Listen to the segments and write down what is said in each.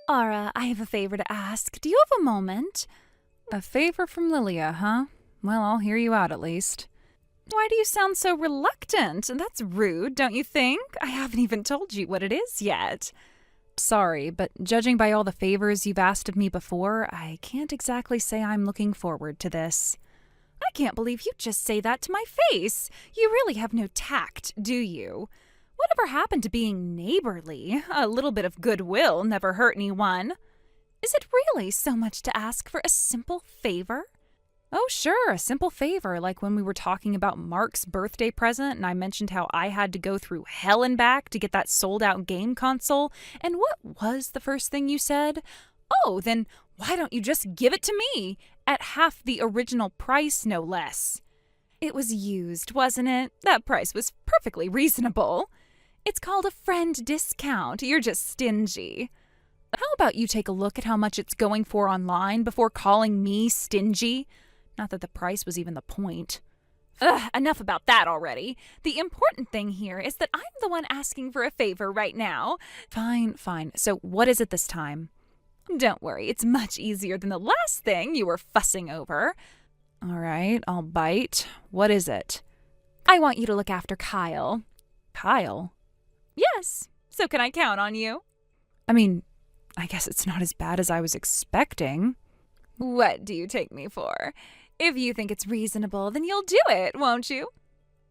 Ara, I have a favor to ask. Do you have a moment? A favor from Lilia, huh? Well, I'll hear you out at least. Why do you sound so reluctant? That's rude, don't you think? I haven't even told you what it is yet. Sorry, but judging by all the favors you've asked of me before, I can't exactly say I'm looking forward to this. I can't believe you just say that to my face. You really have no tact, do you? Whatever happened to being neighborly? A little bit of goodwill never hurt anyone. Is it really so much to ask for a simple favor? Oh, sure, a simple favor, like when we were talking about Mark's birthday present and I mentioned how I had to go through hell and back to get that sold-out game console. And what was the first thing you said? Oh, then why don't you just give it to me? At half the original price, no less. It was used, wasn't it? That price was perfectly reasonable. It's called a friend discount. You're just stingy. How about you take a look at how much it's going for online before calling me stingy? Not that the price was even the point. Ugh, enough about that already. The important thing here is that I'm the one asking for a favor right now. Fine. So what is it this time? Don't worry, it's much easier than the last thing you were fussing over. All right, I'll bite. What is it? I want you to look after Kyle. Kyle? Yes. So can I count on you? I mean, I guess it's not as bad as I was expecting. What do you take me for? If you think it's reasonable, then you'll do it, won't you?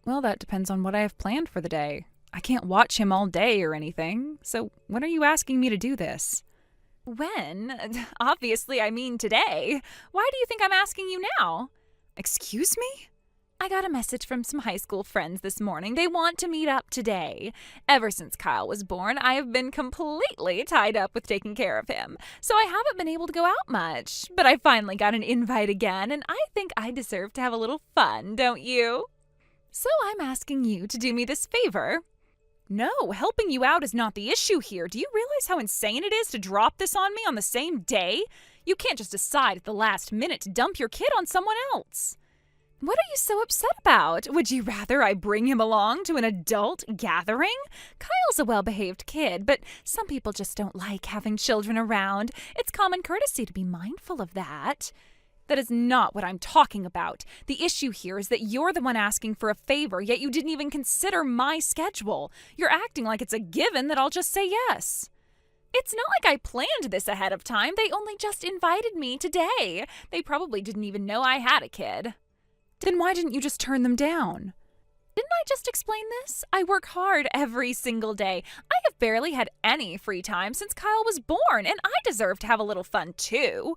Well, that depends on what I have planned for the day. I can't watch him all day or anything. So when are you asking me to do this? When? Obviously, I mean today. Why do you think I'm asking you now? Excuse me? I got a message from some high school friends this morning. They want to meet up today. Ever since Kyle was born, I have been completely tied up with taking care of him, so I haven't been able to go out much. But I finally got an invite again, and I think I deserve to have a little fun, don't you? So I'm asking you to do me this favor. No, helping you out is not the issue here. Do you realize how insane it is to drop this on me on the same day? You can't just decide at the last minute to dump your kid on someone else. What are you so upset about? Would you rather I bring him along to an adult gathering? Kyle's a well-behaved kid, but some people just don't like having children around. It's common courtesy to be mindful of that. That is not what I'm talking about. The issue here is that you're the one asking for a favor, yet you didn't even consider my schedule. You're acting like it's a given that I'll just say yes. It's not like I planned this ahead of time. They only just invited me today. They probably didn't even know I had a kid. Then why didn't you just turn them down? Didn't I just explain this? I work hard every single day. I have barely had any free time since Kyle was born, and I deserve to have a little fun too.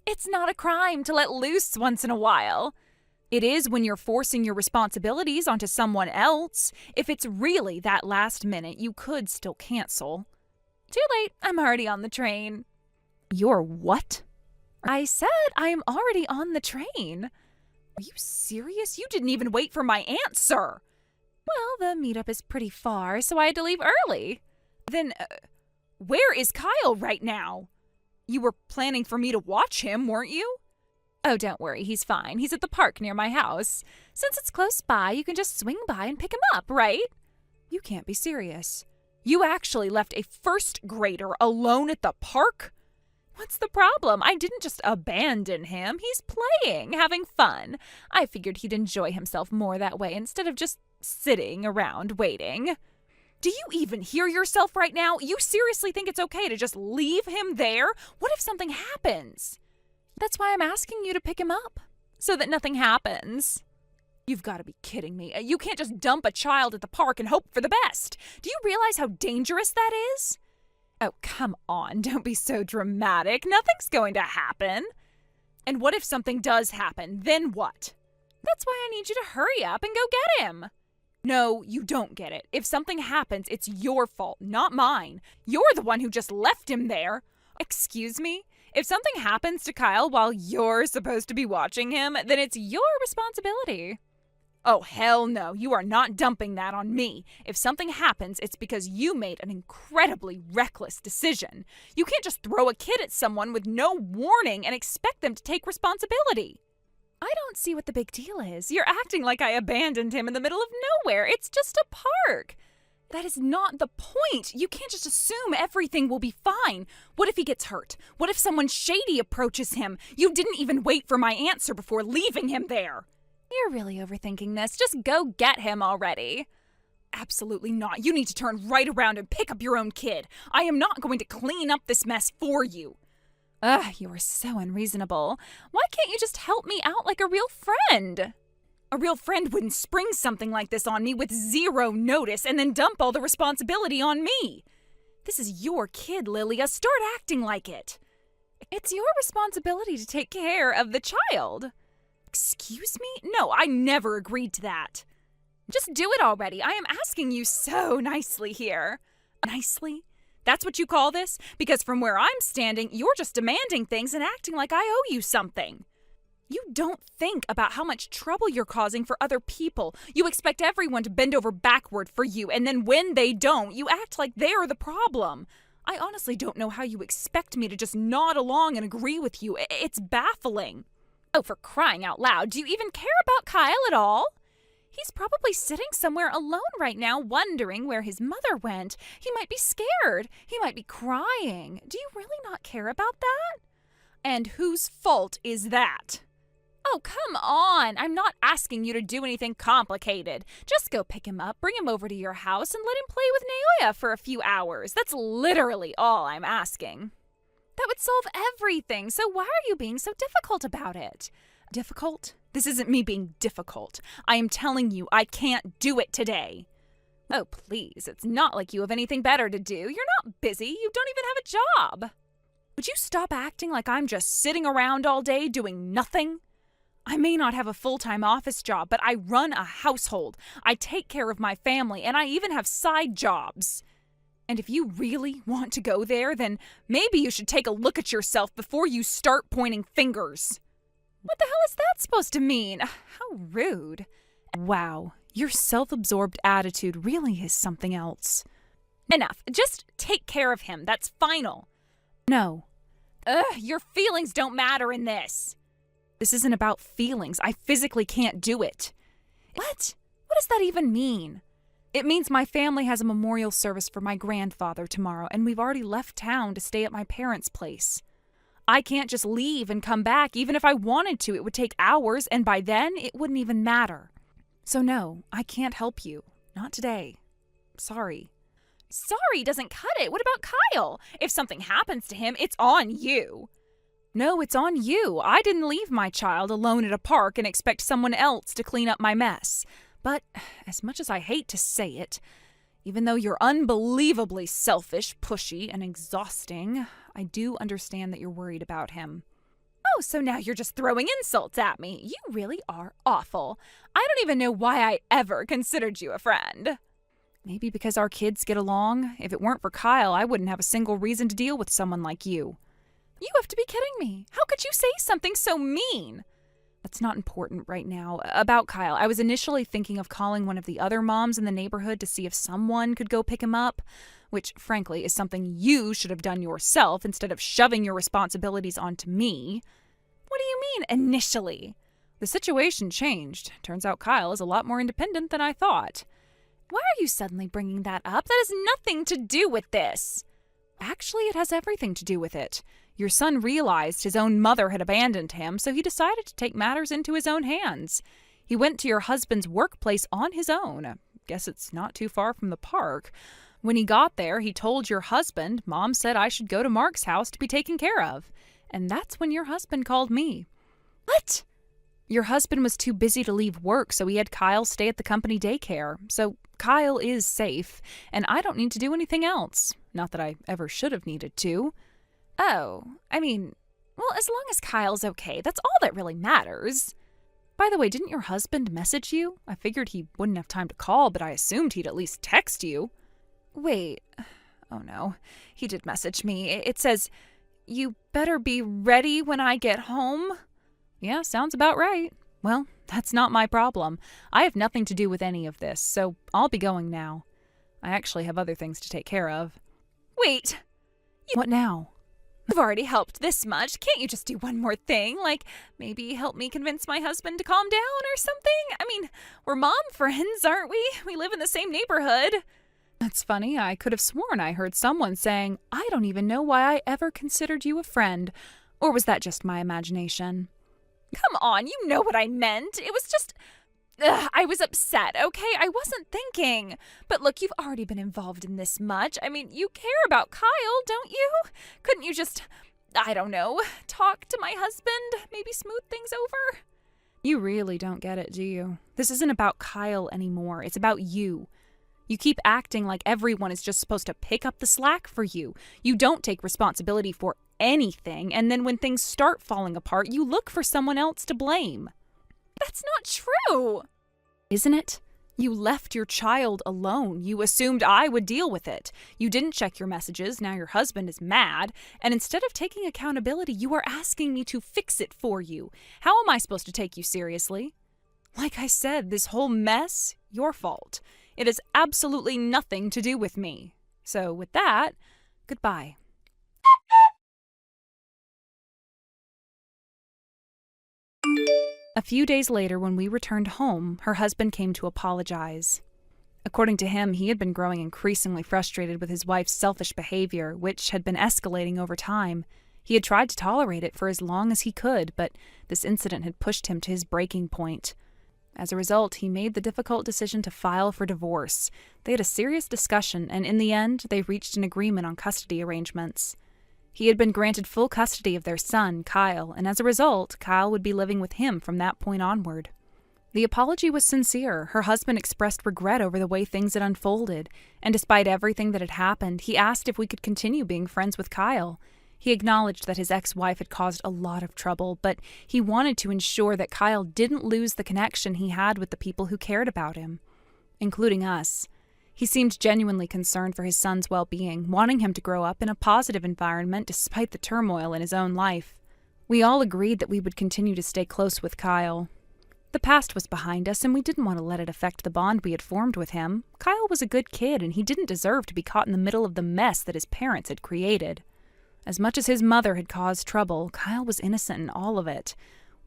It's not a crime to let loose once in a while. It is when you're forcing your responsibilities onto someone else. If it's really that last minute, you could still cancel. Too late. I'm already on the train. You're what? I said I am already on the train. Are you serious? You didn't even wait for my answer. Well, the meetup is pretty far, so I had to leave early. Then, where is Kyle right now? You were planning for me to watch him, weren't you? Oh, don't worry, he's fine. He's at the park near my house. Since it's close by, you can just swing by and pick him up, right? You can't be serious. You actually left a first grader alone at the park? What's the problem? I didn't just abandon him. He's playing, having fun. I figured he'd enjoy himself more that way instead of just sitting around waiting. Do you even hear yourself right now? You seriously think it's okay to just leave him there? What if something happens? That's why I'm asking you to pick him up, so that nothing happens. You've got to be kidding me. You can't just dump a child at the park and hope for the best. Do you realize how dangerous that is? Oh, come on, don't be so dramatic. Nothing's going to happen. And what if something does happen? Then what? That's why I need you to hurry up and go get him. No, you don't get it. If something happens, it's your fault, not mine. You're the one who just left him there. Excuse me? If something happens to Kyle while you're supposed to be watching him, then it's your responsibility. Oh, hell no. You are not dumping that on me. If something happens, it's because you made an incredibly reckless decision. You can't just throw a kid at someone with no warning and expect them to take responsibility. I don't see what the big deal is. You're acting like I abandoned him in the middle of nowhere. It's just a park. That is not the point. You can't just assume everything will be fine. What if he gets hurt? What if someone shady approaches him? You didn't even wait for my answer before leaving him there. You're really overthinking this. Just go get him already. Absolutely not. You need to turn right around and pick up your own kid. I am not going to clean up this mess for you. Ugh, you are so unreasonable. Why can't you just help me out like a real friend? A real friend wouldn't spring something like this on me with zero notice and then dump all the responsibility on me. This is your kid, Lilia. Start acting like it. It's your responsibility to take care of the child. Excuse me? No, I never agreed to that. Just do it already. I am asking you so nicely here. Nicely? That's what you call this? Because from where I'm standing, you're just demanding things and acting like I owe you something. You don't think about how much trouble you're causing for other people. You expect everyone to bend over backward for you, and then when they don't, you act like they're the problem. I honestly don't know how you expect me to just nod along and agree with you. It's baffling. Oh, for crying out loud, do you even care about Kyle at all? He's probably sitting somewhere alone right now, wondering where his mother went. He might be scared. He might be crying. Do you really not care about that? And whose fault is that? Oh, come on. I'm not asking you to do anything complicated. Just go pick him up, bring him over to your house, and let him play with Naoya for a few hours. That's literally all I'm asking. That would solve everything, so why are you being so difficult about it? Difficult? This isn't me being difficult. I am telling you, I can't do it today. Oh, please. It's not like you have anything better to do. You're not busy. You don't even have a job. Would you stop acting like I'm just sitting around all day doing nothing? I may not have a full-time office job, but I run a household. I take care of my family, and I even have side jobs. And if you really want to go there, then maybe you should take a look at yourself before you start pointing fingers. What the hell is that supposed to mean? How rude. Wow, your self-absorbed attitude really is something else. Enough. Just take care of him. That's final. No. Your feelings don't matter in this. This isn't about feelings. I physically can't do it. What? What does that even mean? It means my family has a memorial service for my grandfather tomorrow, and we've already left town to stay at my parents' place. I can't just leave and come back. Even if I wanted to, it would take hours, and by then, it wouldn't even matter. So no, I can't help you. Not today. Sorry. Sorry doesn't cut it. What about Kyle? If something happens to him, it's on you. No, it's on you. I didn't leave my child alone at a park and expect someone else to clean up my mess. But as much as I hate to say it, even though you're unbelievably selfish, pushy, and exhausting, I do understand that you're worried about him. Oh, so now you're just throwing insults at me. You really are awful. I don't even know why I ever considered you a friend. Maybe because our kids get along. If it weren't for Kyle, I wouldn't have a single reason to deal with someone like you. You have to be kidding me. How could you say something so mean? That's not important right now. About Kyle, I was initially thinking of calling one of the other moms in the neighborhood to see if someone could go pick him up, which, frankly, is something you should have done yourself instead of shoving your responsibilities onto me. What do you mean, initially? The situation changed. Turns out Kyle is a lot more independent than I thought. Why are you suddenly bringing that up? That has nothing to do with this. Actually, it has everything to do with it. Your son realized his own mother had abandoned him, so he decided to take matters into his own hands. He went to your husband's workplace on his own. Guess it's not too far from the park. When he got there, he told your husband, Mom said I should go to Mark's house to be taken care of. And that's when your husband called me. What? Your husband was too busy to leave work, so he had Kyle stay at the company daycare. So Kyle is safe, and I don't need to do anything else. Not that I ever should have needed to. Oh, I mean, well, as long as Kyle's okay, that's all that really matters. By the way, didn't your husband message you? I figured he wouldn't have time to call, but I assumed he'd at least text you. Wait. Oh no, he did message me. It says, "You better be ready when I get home." Yeah, sounds about right. Well, that's not my problem. I have nothing to do with any of this, so I'll be going now. I actually have other things to take care of. Wait. What now? You've already helped this much. Can't you just do one more thing? Like, maybe help me convince my husband to calm down or something? I mean, we're mom friends, aren't we? We live in the same neighborhood. That's funny. I could have sworn I heard someone saying, I don't even know why I ever considered you a friend. Or was that just my imagination? Come on, you know what I meant. It was just... I was upset, okay? I wasn't thinking. But look, you've already been involved in this much. I mean, you care about Kyle, don't you? Couldn't you just, I don't know, talk to my husband? Maybe smooth things over? You really don't get it, do you? This isn't about Kyle anymore. It's about you. You keep acting like everyone is just supposed to pick up the slack for you. You don't take responsibility for anything, and then when things start falling apart, you look for someone else to blame. That's not true. Isn't it? You left your child alone. You assumed I would deal with it. You didn't check your messages. Now your husband is mad. And instead of taking accountability, you are asking me to fix it for you. How am I supposed to take you seriously? Like I said, this whole mess, your fault. It has absolutely nothing to do with me. So with that, goodbye. A few days later, when we returned home, her husband came to apologize. According to him, he had been growing increasingly frustrated with his wife's selfish behavior, which had been escalating over time. He had tried to tolerate it for as long as he could, but this incident had pushed him to his breaking point. As a result, he made the difficult decision to file for divorce. They had a serious discussion, and in the end, they reached an agreement on custody arrangements. He had been granted full custody of their son, Kyle, and as a result, Kyle would be living with him from that point onward. The apology was sincere. Her husband expressed regret over the way things had unfolded, and despite everything that had happened, he asked if we could continue being friends with Kyle. He acknowledged that his ex-wife had caused a lot of trouble, but he wanted to ensure that Kyle didn't lose the connection he had with the people who cared about him, including us. He seemed genuinely concerned for his son's well-being, wanting him to grow up in a positive environment despite the turmoil in his own life. We all agreed that we would continue to stay close with Kyle. The past was behind us, and we didn't want to let it affect the bond we had formed with him. Kyle was a good kid, and he didn't deserve to be caught in the middle of the mess that his parents had created. As much as his mother had caused trouble, Kyle was innocent in all of it.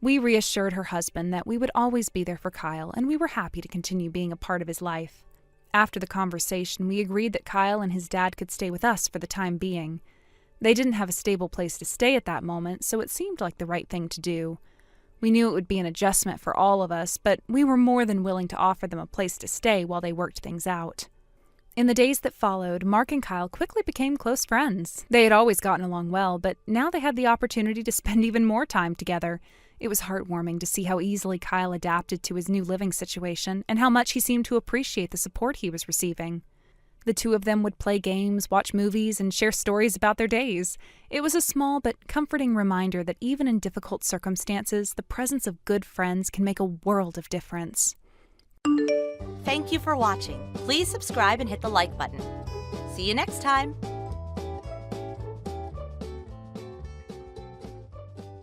We reassured her husband that we would always be there for Kyle, and we were happy to continue being a part of his life. After the conversation, we agreed that Kyle and his dad could stay with us for the time being. They didn't have a stable place to stay at that moment, so it seemed like the right thing to do. We knew it would be an adjustment for all of us, but we were more than willing to offer them a place to stay while they worked things out. In the days that followed, Mark and Kyle quickly became close friends. They had always gotten along well, but now they had the opportunity to spend even more time together. It was heartwarming to see how easily Kyle adapted to his new living situation and how much he seemed to appreciate the support he was receiving. The two of them would play games, watch movies, and share stories about their days. It was a small but comforting reminder that even in difficult circumstances, the presence of good friends can make a world of difference. Thank you for watching. Please subscribe and hit the like button. See you next time.